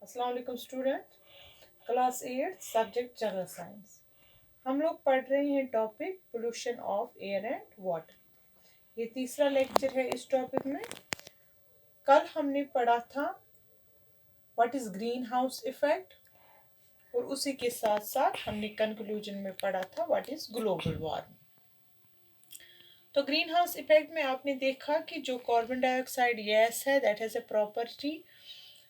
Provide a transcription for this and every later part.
अस्सलाम वालेकुम student. Class 8 subject general science. हम लोग पढ़ रहे हैं topic pollution of air and water. ये तीसरा लेक्चर है इस टॉपिक में। कल हमने पढ़ा था what is green house effect और उसी के साथ साथ हमने कंक्लूजन में पढ़ा था व्हाट इज़ ग्लोबल वार्मिंग। तो ग्रीन हाउस इफेक्ट में आपने देखा कि जो कार्बन डाइऑक्साइड गैस है that has a property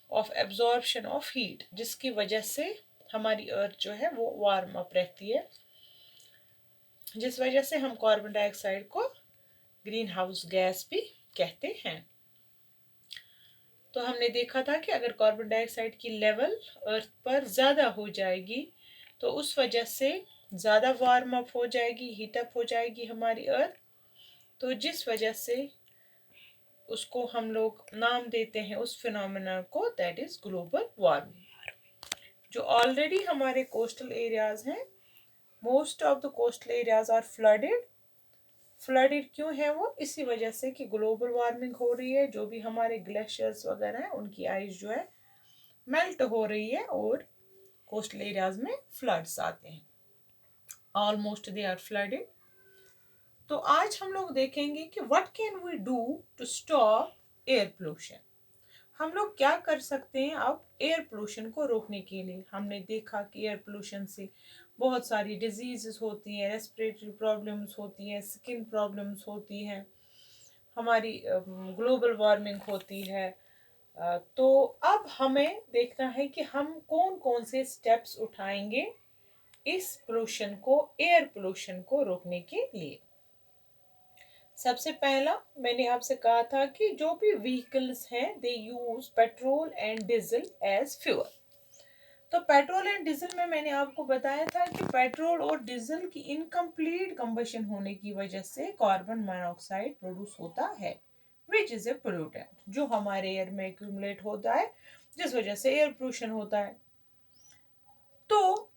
of absorption of heat, जिसकी वजह से हमारी अर्थ जो है वो वार्म अप रहती है, जिस वजह से हम कार्बन डाइऑक्साइड को ग्रीन हाउस गैस भी कहते हैं। तो हमने देखा था कि अगर कार्बन डाइऑक्साइड की लेवल अर्थ पर ज़्यादा हो जाएगी तो उस वजह से ज़्यादा वार्म अप हो जाएगी, हीट अप हो जाएगी हमारी अर्थ, तो जिस वजह से उसको हम लोग नाम देते हैं उस फिनोमेना को दैट इज़ ग्लोबल वार्मिंग। जो ऑलरेडी हमारे कोस्टल एरियाज हैं, most of the coastal areas are flooded. Flooded क्यों है वो? इसी वजह से कि ग्लोबल वार्मिंग हो रही है, जो भी हमारे ग्लेशियर्स वगैरह हैं उनकी आइस जो है मेल्ट हो रही है और कोस्टल एरियाज में फ्लड्स आते हैं, ऑलमोस्ट दे आर फ्लडेड। तो आज हम लोग देखेंगे कि what can we do to stop air pollution. हम लोग क्या कर सकते हैं अब एयर पोल्यूशन को रोकने के लिए। हमने देखा कि एयर पोल्यूशन से बहुत सारी डिजीज़ होती हैं, रेस्पिरेटरी प्रॉब्लम्स होती हैं, स्किन प्रॉब्लम्स होती हैं, हमारी ग्लोबल वार्मिंग होती है। तो अब हमें देखना है कि हम कौन कौन से स्टेप्स उठाएंगे इस पोल्यूशन को, एयर पोल्यूशन को रोकने के लिए। सबसे पहला मैंने आपसे कहा था कि जो भी व्हीकल्स हैं they use petrol and diesel as fuel. तो पेट्रोल एंड डीजल में मैंने आपको बताया था कि पेट्रोल और डीजल की इनकम्प्लीट कंबशन होने की वजह से कार्बन मोनोऑक्साइड प्रोड्यूस होता है, विच इज ए पोल्यूटेंट, जो हमारे एयर में एक्यूमुलेट होता है, जिस वजह से एयर पोल्यूशन होता है। तो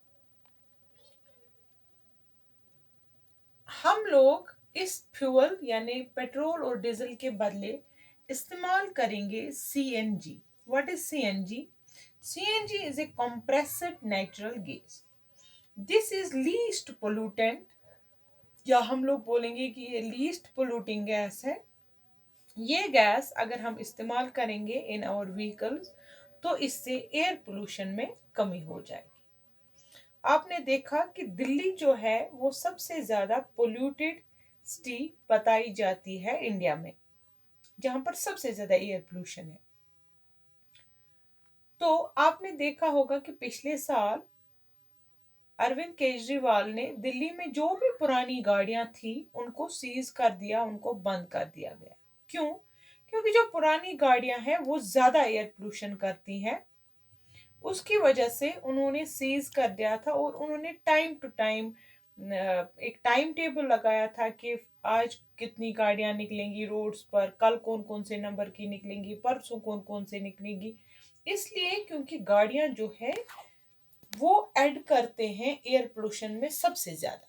हम लोग इस फ्यूल यानी पेट्रोल और डीजल के बदले इस्तेमाल करेंगे CNG. What is CNG? CNG is A compressed natural gas. This is least pollutant, या हम लोग बोलेंगे कि ये लीस्ट पोल्यूटिंग गैस है। ये गैस अगर हम इस्तेमाल करेंगे इन आवर व्हीकल्स तो इससे एयर पोल्यूशन में कमी हो जाएगी। आपने देखा कि दिल्ली जो है वो सबसे ज़्यादा पोल्यूटेड सिटी बताई जाती है इंडिया में, जहाँ पर सबसे ज़्यादा एयर पोल्यूशन है। तो आपने देखा होगा कि पिछले साल अरविंद केजरीवाल ने दिल्ली में जो भी पुरानी गाड़ियां थी उनको सीज कर दिया, उनको बंद कर दिया गया। क्यों? क्योंकि जो पुरानी गाड़ियां हैं वो ज़्यादा एयर पोल्यूशन करती हैं, उसकी वजह से उन्होंने सीज कर दिया था और उन्होंने टाइम टू टाइम एक टाइम टेबल लगाया था कि आज कितनी गाड़ियां निकलेंगी रोड्स पर, कल कौन कौन से नंबर की निकलेंगी, परसों कौन कौन से निकलेंगी। इसलिए क्योंकि गाड़ियां जो है वो ऐड करते हैं एयर पोल्यूशन में सबसे ज़्यादा।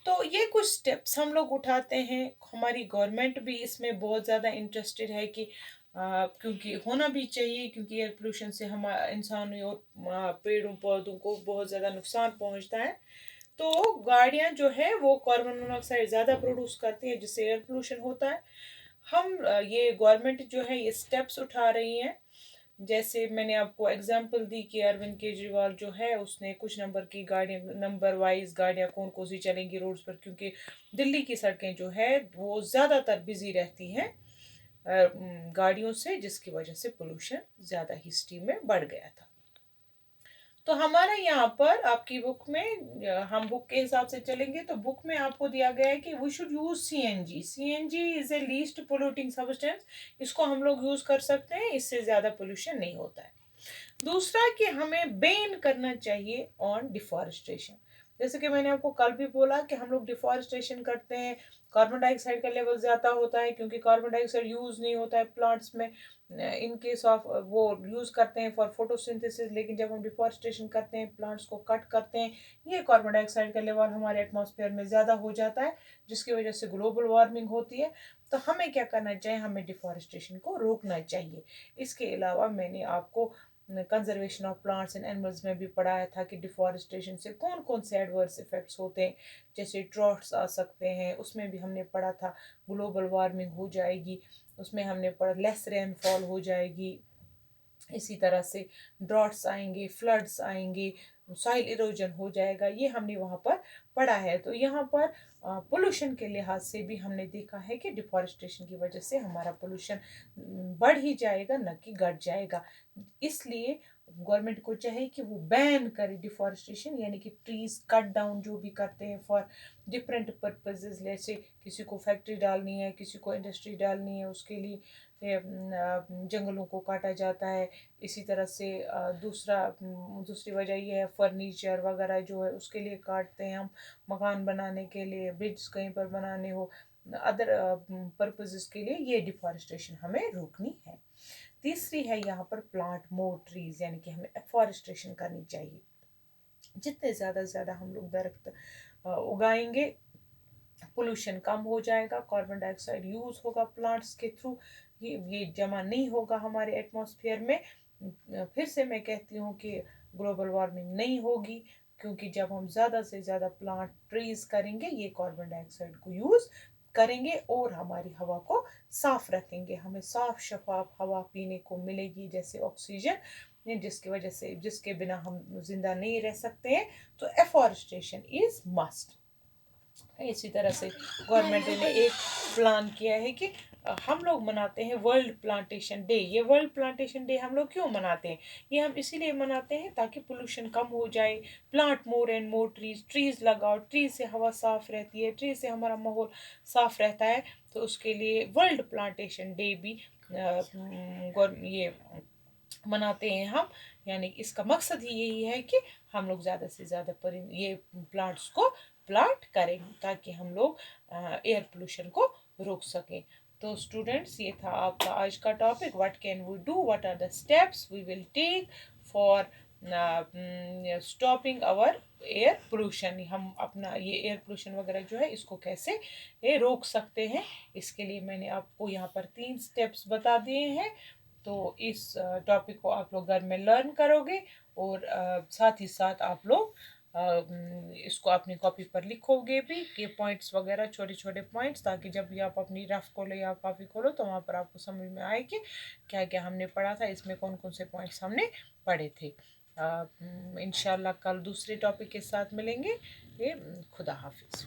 तो ये कुछ स्टेप्स हम लोग उठाते हैं। हमारी गवर्नमेंट भी इसमें बहुत ज़्यादा इंटरेस्टेड है कि क्योंकि होना भी चाहिए, क्योंकि एयर पोल्यूशन से हम इंसानों और पेड़ों पौधों को बहुत ज़्यादा नुकसान पहुंचता है। तो गाड़ियां जो है वो कार्बन मोनोऑक्साइड ज़्यादा प्रोड्यूस करती हैं, जिससे एयर पोल्यूशन होता है। हम ये गवर्नमेंट जो है ये स्टेप्स उठा रही हैं। जैसे मैंने आपको एग्जांपल दी कि अरविंद केजरीवाल जो है उसने कुछ नंबर की गाड़ियाँ, नंबर वाइज गाड़ियाँ कौन कौन सी चलेंगी रोड्स पर, क्योंकि दिल्ली की सड़कें जो है वो ज़्यादातर बिजी रहती हैं गाड़ियों से, जिसकी वजह से पोल्यूशन ज़्यादा ही सिटी में बढ़ गया था। तो हमारा यहाँ पर आपकी बुक में, हम बुक के हिसाब से चलेंगे तो बुक में आपको दिया गया है कि we should use CNG. CNG is a least polluting substance, इसको हम लोग यूज कर सकते हैं, इससे ज़्यादा पोल्यूशन नहीं होता है। दूसरा कि हमें बैन करना चाहिए ऑन डिफॉरेस्टेशन। जैसे कि मैंने आपको कल भी बोला कि हम लोग डिफॉरेस्टेशन करते हैं, कार्बन डाइऑक्साइड का लेवल ज़्यादा होता है क्योंकि कार्बन डाइऑक्साइड यूज़ नहीं होता है प्लांट्स में, इन केस ऑफ वो यूज़ करते हैं फॉर फोटोसिंथेसिस, लेकिन जब हम डिफॉरेस्टेशन करते हैं, प्लांट्स को कट करते हैं, ये कार्बन डाइऑक्साइड का लेवल हमारे एटमॉस्फेयर में ज़्यादा हो जाता है, जिसकी वजह से ग्लोबल वार्मिंग होती है। तो हमें क्या करना चाहिए, हमें डिफॉरेस्टेशन को रोकना चाहिए। इसके अलावा मैंने आपको conservation of plants and animals में भी पढ़ाया था कि डिफॉरेस्टेशन से कौन कौन से एडवर्स इफेक्ट्स होते हैं, जैसे ड्रॉट्स आ सकते हैं, उसमें भी हमने पढ़ा था ग्लोबल वार्मिंग हो जाएगी, उसमें हमने पढ़ा लेस रेनफॉल हो जाएगी, इसी तरह से ड्रॉट्स आएंगे, फ्लड्स आएंगे, सॉइल इरोजन हो जाएगा, ये हमने वहाँ पर पढ़ा है। तो यहाँ पर पोल्यूशन के लिहाज से भी हमने देखा है कि डिफॉरेस्टेशन की वजह से हमारा पोल्यूशन बढ़ ही जाएगा, न कि घट जाएगा। इसलिए गवर्नमेंट को चाहिए कि वो बैन करे डिफॉरेस्टेशन, यानी कि ट्रीज कट डाउन जो भी करते हैं फॉर डिफरेंट पर्पजेज, जैसे किसी को फैक्ट्री डालनी है, किसी को इंडस्ट्री डालनी है, उसके लिए जंगलों को काटा जाता है। इसी तरह से दूसरी वजह यह है फर्नीचर वगैरह जो है उसके लिए काटते हैं हम, मकान बनाने के लिए, ब्रिज कहीं पर बनाने हो, अदर पर्पजेस के लिए ये डिफॉरेस्टेशन हमें रोकनी है। तीसरी है यहाँ पर प्लांट मोर ट्रीज, यानी कि हमें एफॉरेस्टेशन करनी चाहिए। जितने ज़्यादा से ज़्यादा हम लोग दरख्त उगाएंगे, पोल्यूशन कम हो जाएगा, कार्बन डाइऑक्साइड यूज़ होगा प्लांट्स के थ्रू, ये जमा नहीं होगा हमारे एटमॉस्फेयर में। फिर से मैं कहती हूँ कि ग्लोबल वार्मिंग नहीं होगी, क्योंकि जब हम ज़्यादा से ज़्यादा प्लांट ट्रीज करेंगे, ये कार्बन डाइऑक्साइड को यूज़ करेंगे और हमारी हवा को साफ रखेंगे, हमें साफ शफाफ हवा पीने को मिलेगी, जैसे ऑक्सीजन, जिसकी वजह से, जिसके बिना हम जिंदा नहीं रह सकते हैं। तो एफॉरेस्टेशन इज मस्ट। इसी तरह से गवर्नमेंट ने एक प्लान किया है कि हम लोग मनाते हैं वर्ल्ड प्लांटेशन डे। ये वर्ल्ड प्लांटेशन डे हम लोग क्यों मनाते हैं, ये हम इसीलिए मनाते हैं ताकि पोल्यूशन कम हो जाए, plant more and more trees, trees लगाओ, ट्रीज से हवा साफ रहती है, ट्रीज से हमारा माहौल साफ रहता है। तो उसके लिए वर्ल्ड प्लांटेशन डे भी ये मनाते हैं हम, यानी इसका मकसद ही यही है कि हम लोग ज़्यादा से ज़्यादा ये प्लांट्स को प्लांट करें ताकि हम लोग एयर पोल्यूशन को रोक सकें। तो स्टूडेंट्स, ये था आपका आज का topic, what can we do, what are the steps we will take for stopping our air pollution. हम अपना ये एयर पोल्यूशन वगैरह जो है इसको कैसे ये रोक सकते हैं, इसके लिए मैंने आपको यहाँ पर 3 स्टेप्स बता दिए हैं। तो इस टॉपिक को आप लोग घर में लर्न करोगे और साथ ही साथ आप लोग इसको अपनी कॉपी पर लिखोगे भी, ये पॉइंट्स वगैरह, छोटे छोटे पॉइंट्स, ताकि जब भी आप अपनी रफ खोलो या कॉपी खोलो तो वहाँ पर आपको समझ में आए कि क्या क्या हमने पढ़ा था, इसमें कौन कौन से पॉइंट्स हमने पढ़े थे। इंशाल्लाह कल दूसरे टॉपिक के साथ मिलेंगे। ये खुदा हाफिज़।